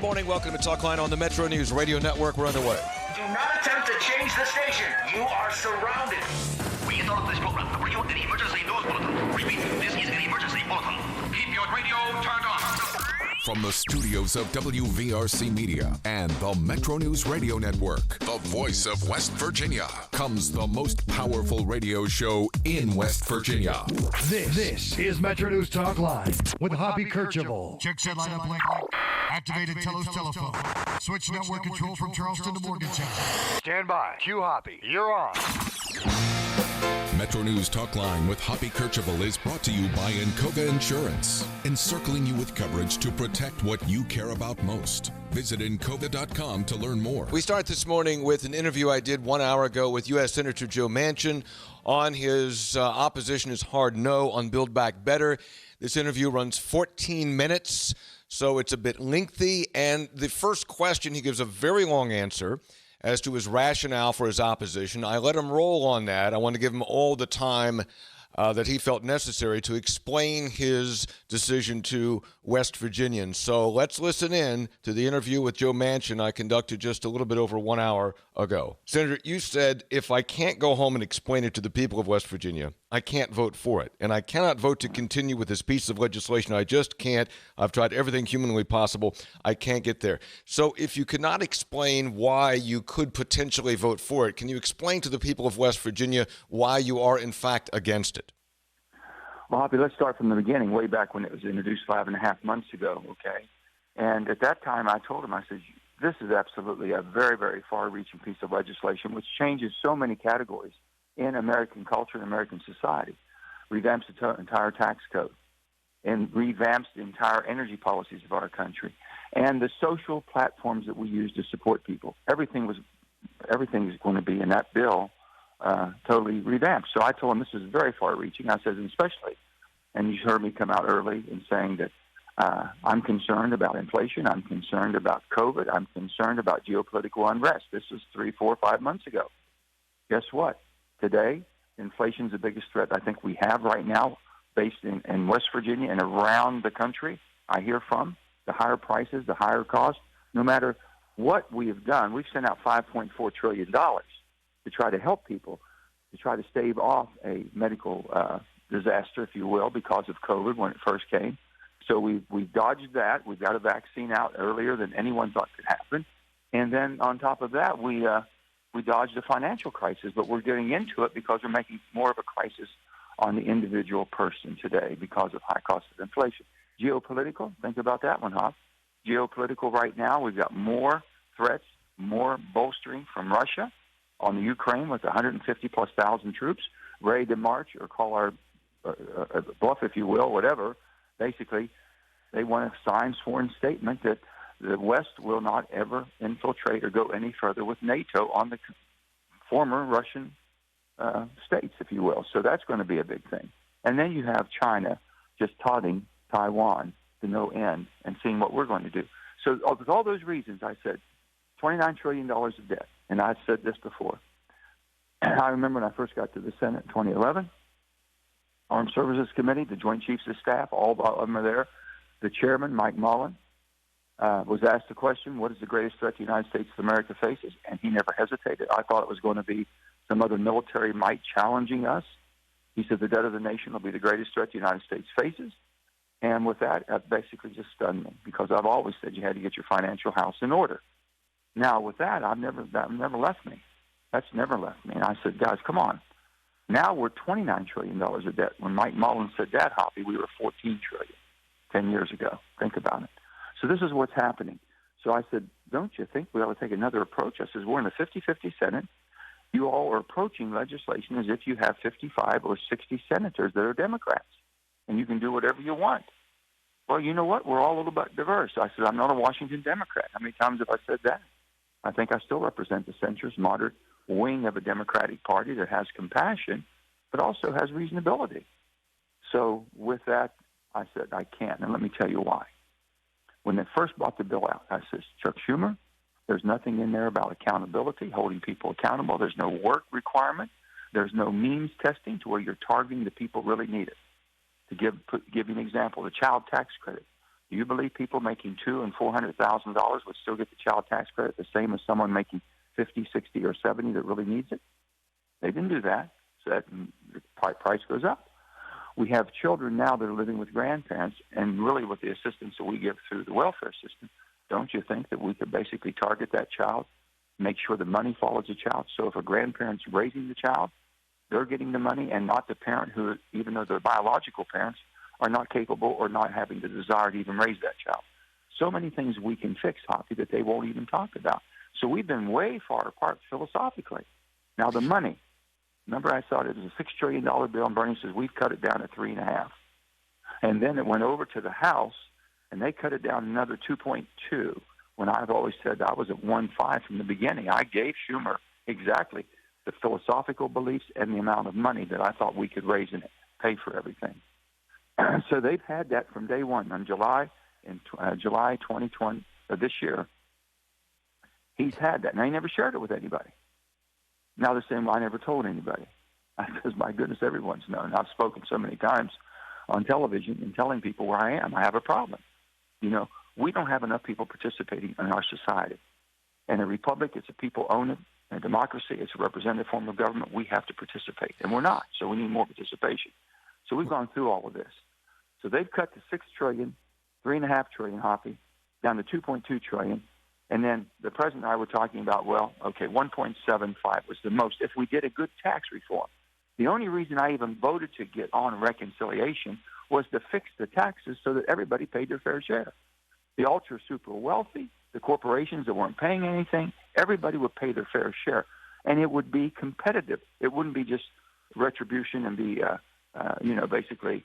morning. Welcome to Talk Line on the Metro News Radio Network. We're underway. Do not attempt to change the station. You are surrounded. We interrupt this program to bring you an emergency news bulletin. Repeat, this is an emergency bulletin. Keep your radio turned on. From the studios of WVRC Media and the Metro News Radio Network, the voice of West Virginia, comes the most powerful radio show in West Virginia. This is Metro News Talk Line with Hoppy Kercheval. Check set line up link. Activated Telos telephone. Switch network control from Charleston to Morgantown. Stand by. Q Hoppy. You're on. Metro News Talk Line with Hoppy Kercheval is brought to you by Encoga Insurance, encircling you with coverage to protect what you care about most. Visit Encoga.com to learn more. We start this morning with an interview I did 1 hour ago with U.S. Senator Joe Manchin on his opposition is hard no on Build Back Better. This interview runs 14 minutes, so it's a bit lengthy. And the first question, he gives a very long answer as to his rationale for his opposition. I let him roll on that. I want to give him all the time that he felt necessary to explain his decision to West Virginians. So let's listen in to the interview with Joe Manchin I conducted just a little bit over 1 hour ago. Senator, you said, if I can't go home and explain it to the people of West Virginia, I can't vote for it. And I cannot vote to continue with this piece of legislation. I just can't. I've tried everything humanly possible. I can't get there. So if you could not explain why you could potentially vote for it, can you explain to the people of West Virginia why you are, in fact, against it? Well, Hoppy, let's start from the beginning, way back when it was introduced 5.5 months ago, okay? And at that time, I told him, I said, this is absolutely a very, very far-reaching piece of legislation which changes so many categories in American culture and American society, revamps the entire tax code, and revamps the entire energy policies of our country, and the social platforms that we use to support people. Everything is going to be in that bill totally revamped. So I told him this is very far-reaching. I said, especially, and you heard me come out early in saying that I'm concerned about inflation. I'm concerned about COVID. I'm concerned about geopolitical unrest. This was 3, 4, 5 months ago. Guess what? Today, inflation is the biggest threat I think we have right now, based in West Virginia and around the country. I hear from the higher prices, the higher costs. No matter what we have done, we've sent out $5.4 trillion to try to help people, to try to stave off a medical disaster, if you will, because of COVID when it first came. So we've dodged that. We've got a vaccine out earlier than anyone thought could happen. And then on top of that, we dodged a financial crisis, but we're getting into it because we're making more of a crisis on the individual person today because of high cost of inflation. Geopolitical, think about that one, Hop. Geopolitical right now, we've got more threats, more bolstering from Russia on the Ukraine with 150-plus thousand troops ready to march or call our bluff, if you will, whatever. Basically, they want a signed sworn statement that the West will not ever infiltrate or go any further with NATO on the former Russian states, if you will. So that's going to be a big thing. And then you have China just taunting Taiwan to no end and seeing what we're going to do. So with all those reasons, I said $29 trillion of debt. And I've said this before. I remember when I first got to the Senate in 2011, Armed Services Committee, the Joint Chiefs of Staff, all of them are there. The chairman, Mike Mullen, was asked the question, what is the greatest threat the United States of America faces? And he never hesitated. I thought it was going to be some other military might challenging us. He said the debt of the nation will be the greatest threat the United States faces. And with that, that basically just stunned me because I've always said you had to get your financial house in order. Now, with that, that never left me. That's never left me. And I said, guys, come on. Now we're $29 trillion of debt. When Mike Mullen said that, Hoppy, we were $14 trillion 10 years ago. Think about it. So this is what's happening. So I said, don't you think we ought to take another approach? I said, we're in a 50-50 Senate. You all are approaching legislation as if you have 55 or 60 senators that are Democrats, and you can do whatever you want. Well, you know what? We're all a little bit diverse. I said, I'm not a Washington Democrat. How many times have I said that? I think I still represent the centrist, moderate wing of a Democratic Party that has compassion, but also has reasonability. So with that, I said, I can't. And let me tell you why. When they first brought the bill out, I said, Chuck Schumer, there's nothing in there about accountability, holding people accountable. There's no work requirement. There's no means testing to where you're targeting the people really need it. To give you an example, the child tax credit. Do you believe people making $200,000 and $400,000 would still get the child tax credit the same as someone making 50, 60, or 70 that really needs it? They didn't do that, so that the price goes up. We have children now that are living with grandparents, and really with the assistance that we give through the welfare system, don't you think that we could basically target that child, make sure the money follows the child? So if a grandparent's raising the child, they're getting the money and not the parent who, even though they're biological parents, are not capable or not having the desire to even raise that child. So many things we can fix, Hoppy, that they won't even talk about. So we've been way far apart philosophically. Now the money. Remember, I thought it was a $6 trillion bill, and Bernie says we've cut it down to $3.5. And then it went over to the House, and they cut it down another 2.2. When I've always said I was at 1.5 from the beginning, I gave Schumer exactly the philosophical beliefs and the amount of money that I thought we could raise and pay for everything. So they've had that from day one. On July 2020 of this year, he's had that. Now, he never shared it with anybody. Now they're saying, well, I never told anybody. Because, my goodness, everyone's known. I've spoken so many times on television and telling people where I am. I have a problem. You know, we don't have enough people participating in our society. And a republic, it's a people own it. And a democracy, it's a representative form of government. We have to participate. And we're not. So we need more participation. So we've gone through all of this. So they've cut to $6 trillion, $3.5 trillion, Hoppy, down to $2.2 trillion. And then the president and I were talking about, well, okay, 1.75 was the most if we did a good tax reform. The only reason I even voted to get on reconciliation was to fix the taxes so that everybody paid their fair share. The ultra super wealthy, the corporations that weren't paying anything, everybody would pay their fair share. And it would be competitive. It wouldn't be just retribution and be, basically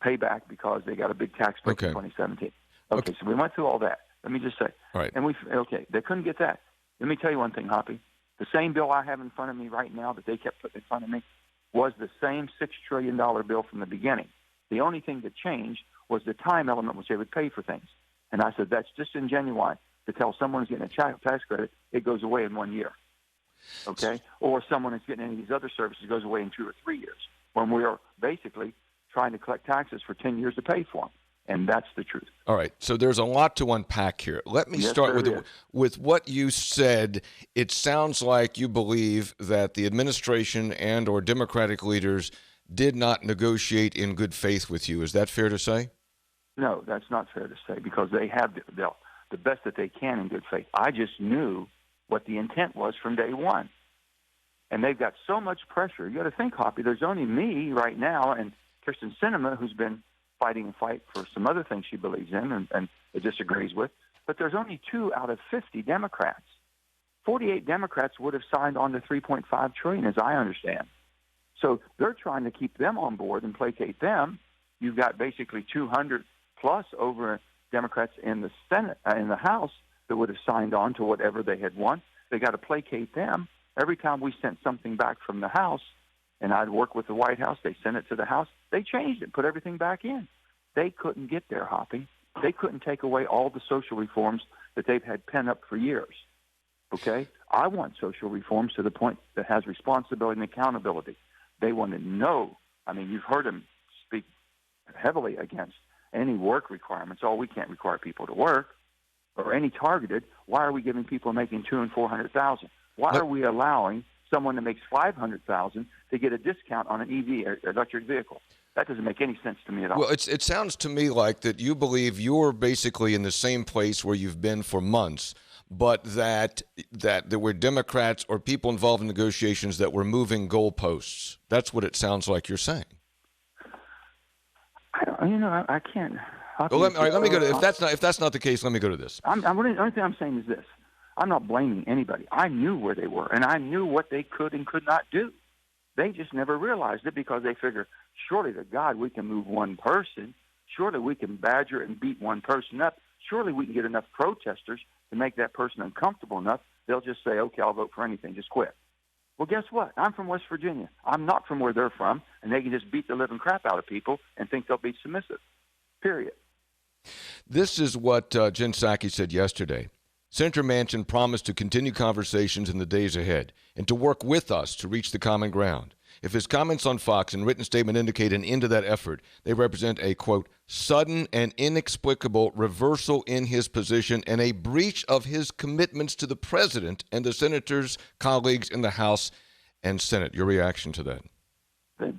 payback because they got a big tax break in 2017. Okay, so we went through all that. Let me just say. All right. And they couldn't get that. Let me tell you one thing, Hoppy. The same bill I have in front of me right now that they kept putting in front of me was the same $6 trillion bill from the beginning. The only thing that changed was the time element, which they would pay for things. And I said, that's disingenuous to tell someone who's getting a child tax credit, it goes away in 1 year. Okay? Or someone who's getting any of these other services goes away in 2 or 3 years, when we are basically trying to collect taxes for 10 years to pay for them. And that's the truth. All right. So there's a lot to unpack here. Let me start with what you said. It sounds like you believe that the administration and or Democratic leaders did not negotiate in good faith with you. Is that fair to say? No, that's not fair to say, because they have the best that they can in good faith. I just knew what the intent was from day one. And they've got so much pressure. You got to think, Hoppy, there's only me right now and Kirsten Sinema, who's been fighting a fight for some other things she believes in and disagrees with. But there's only 2 out of 50 Democrats. 48 Democrats would have signed on to $3.5 trillion, as I understand. So they're trying to keep them on board and placate them. You've got basically 200 plus over Democrats in the Senate, in the House, that would have signed on to whatever they had won. They got to placate them. Every time we sent something back from the House, and I'd work with the White House, they sent it to the House, they changed it, put everything back in. They couldn't get there, Hoppy. They couldn't take away all the social reforms that they've had pent up for years. Okay? I want social reforms to the point that has responsibility and accountability. They want to know. I mean, you've heard them speak heavily against any work requirements. Oh, we can't require people to work, or any targeted. Why are we giving people making $200,000 and $400,000? Why are we allowing someone that makes $500,000 to get a discount on an EV, electric vehicle? That doesn't make any sense to me at all. Well, it sounds to me like that you believe you're basically in the same place where you've been for months, but that there were Democrats or people involved in negotiations that were moving goalposts. That's what it sounds like you're saying. I can't. Well, let me go to. If that's not the case, let me go to this. The only thing I'm saying is this: I'm not blaming anybody. I knew where they were, and I knew what they could and could not do. They just never realized it because they figure, surely to God we can move one person. Surely we can badger and beat one person up. Surely we can get enough protesters to make that person uncomfortable enough. They'll just say, okay, I'll vote for anything. Just quit. Well, guess what? I'm from West Virginia. I'm not from where they're from, and they can just beat the living crap out of people and think they'll be submissive. Period. This is what Jen Psaki said yesterday. Senator Manchin promised to continue conversations in the days ahead and to work with us to reach the common ground. If his comments on Fox and written statement indicate an end to that effort, they represent a, quote, sudden and inexplicable reversal in his position and a breach of his commitments to the president and the senators, colleagues in the House and Senate. Your reaction to that? They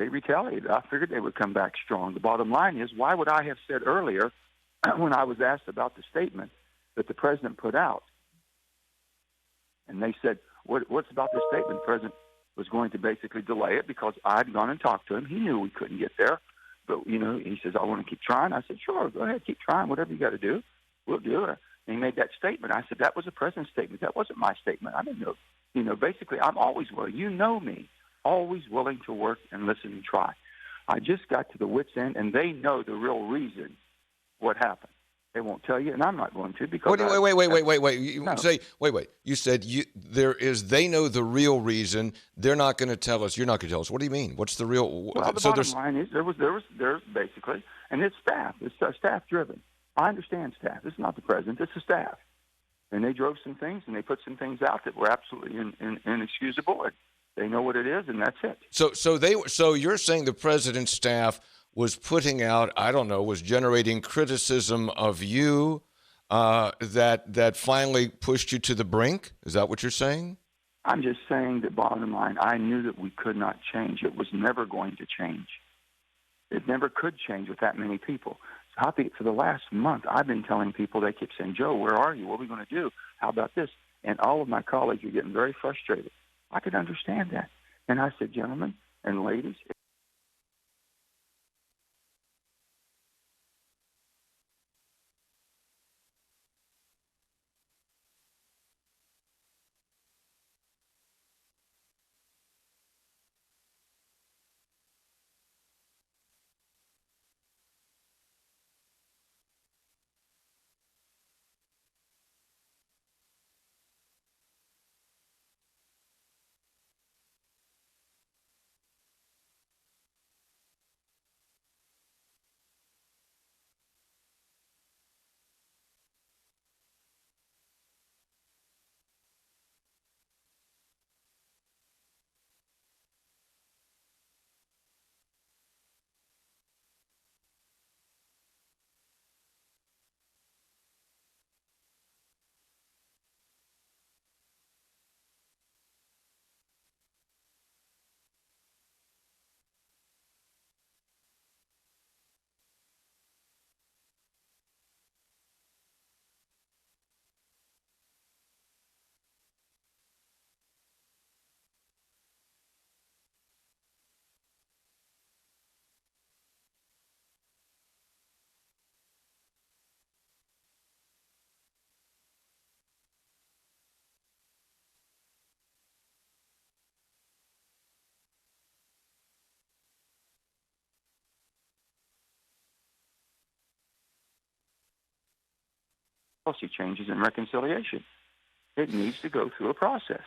retaliated. I figured they would come back strong. The bottom line is, why would I have said earlier when I was asked about the statement that the president put out? And they said, what's about this statement? The president was going to basically delay it because I'd gone and talked to him. He knew we couldn't get there. But, he says, I want to keep trying. I said, sure, go ahead, keep trying. Whatever you got to do, we'll do it. And he made that statement. I said, that was the president's statement. That wasn't my statement. I didn't know. Basically, I'm always willing. You know me, always willing to work and listen and try. I just got to the wit's end, and they know the real reason what happened. They won't tell you, and I'm not going to because. Wait. You said they know the real reason. They're not going to tell us. You're not going to tell us. What do you mean? What's the real? Well, the bottom line is there's basically, and it's staff. It's staff driven. I understand staff. It's not the president. It's the staff, and they drove some things and they put some things out that were absolutely inexcusable. And they know what it is, and that's it. So you're saying the president's staff was putting out, was generating criticism of you that finally pushed you to the brink? Is that what you're saying? I'm just saying that bottom line, I knew that we could not change. It was never going to change. It never could change with that many people. So for the last month, I've been telling people, they keep saying, Joe, where are you? What are we going to do? How about this? And all of my colleagues are getting very frustrated. I could understand that. And I said, gentlemen and ladies, policy changes and reconciliation. It needs to go through a process.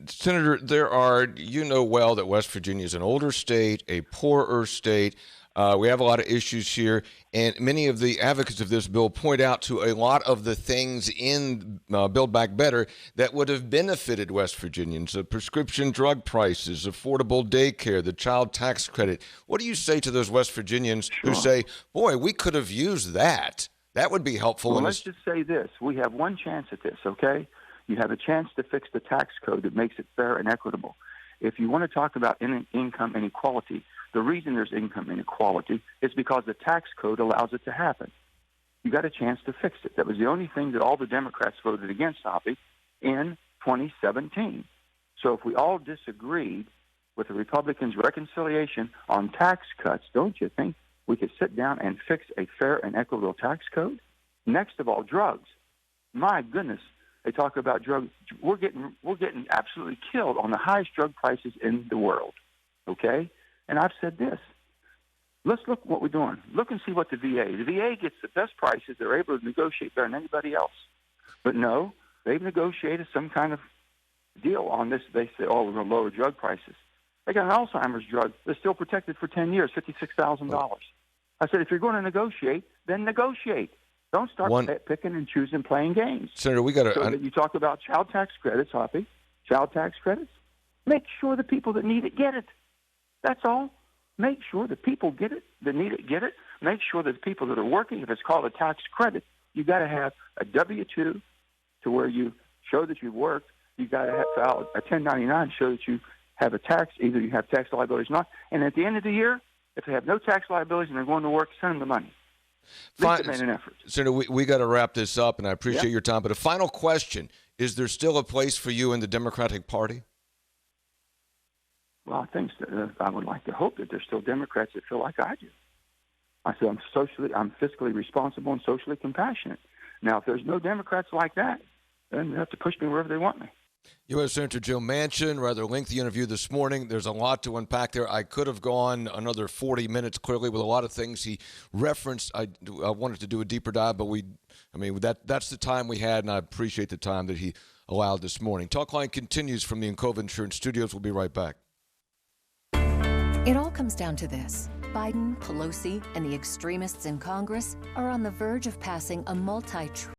Senator, well that West Virginia is an older state, a poorer state. We have a lot of issues here, and many of the advocates of this bill point out to a lot of the things in Build Back Better that would have benefited West Virginians: prescription drug prices, affordable daycare, the child tax credit. What do you say to those West Virginians who say, boy, we could have used that? That would be helpful. Well, let's just say this. We have one chance at this, okay? You have a chance to fix the tax code that makes it fair and equitable. If you want to talk about income inequality, the reason there's income inequality is because the tax code allows it to happen. You got a chance to fix it. That was the only thing that all the Democrats voted against, Hoppy, in 2017. So if we all disagreed with the Republicans' reconciliation on tax cuts, don't you think we could sit down and fix a fair and equitable tax code? Next of all, drugs. My goodness, they talk about drugs. We're getting absolutely killed on the highest drug prices in the world, okay? And I've said this. Let's look at what we're doing. Look and see what the VA gets the best prices. They're able to negotiate better than anybody else. But no, they've negotiated some kind of deal on this. They say, we're going to lower drug prices. They got an Alzheimer's drug that's still protected for 10 years, $56,000. I said, if you're going to negotiate, then negotiate. Don't start picking and choosing, playing games. Senator, we got to... So that you talk about child tax credits, Hoppy. Child tax credits. Make sure the people that need it get it. That's all. Make sure the people get it, that need it, get it. Make sure that the people that are working, if it's called a tax credit, you got to have a W-2 to where you show that you've worked. You got to have file a 1099 to show that you have a tax, either you have tax liabilities or not. And at the end of the year, if they have no tax liabilities and they're going to work, send them the money. At least they made an effort. Senator, we got to wrap this up, and I appreciate your time. But a final question: is there still a place for you in the Democratic Party? Well, I would like to hope that there's still Democrats that feel like I do. I said I'm fiscally responsible and socially compassionate. Now, if there's no Democrats like that, then they have to push me wherever they want me. U.S. Senator Joe Manchin, rather lengthy interview this morning. There's a lot to unpack there. I could have gone another 40 minutes, clearly, with a lot of things he referenced. I wanted to do a deeper dive, but that's the time we had, and I appreciate the time that he allowed this morning. Talkline continues from the Encova Insurance Studios. We'll be right back. It all comes down to this. Biden, Pelosi, and the extremists in Congress are on the verge of passing a